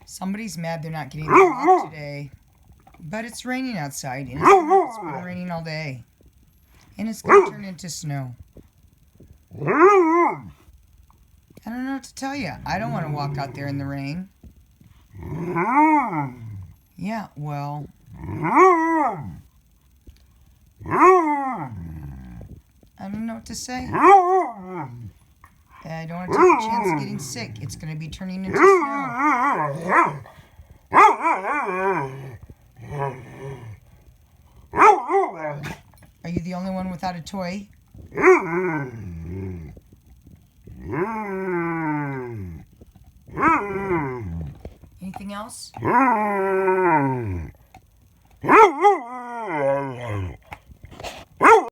Somebody's mad they're not getting the walk today. But it's raining outside, and it's been raining all day. And it's going to turn into snow. I don't know what to tell you. I don't want to walk out there in the rain. Yeah, well. I don't know what to say. I don't want to take a chance of getting sick. It's going to be turning into snow. Are you the only one without a toy? Anything else?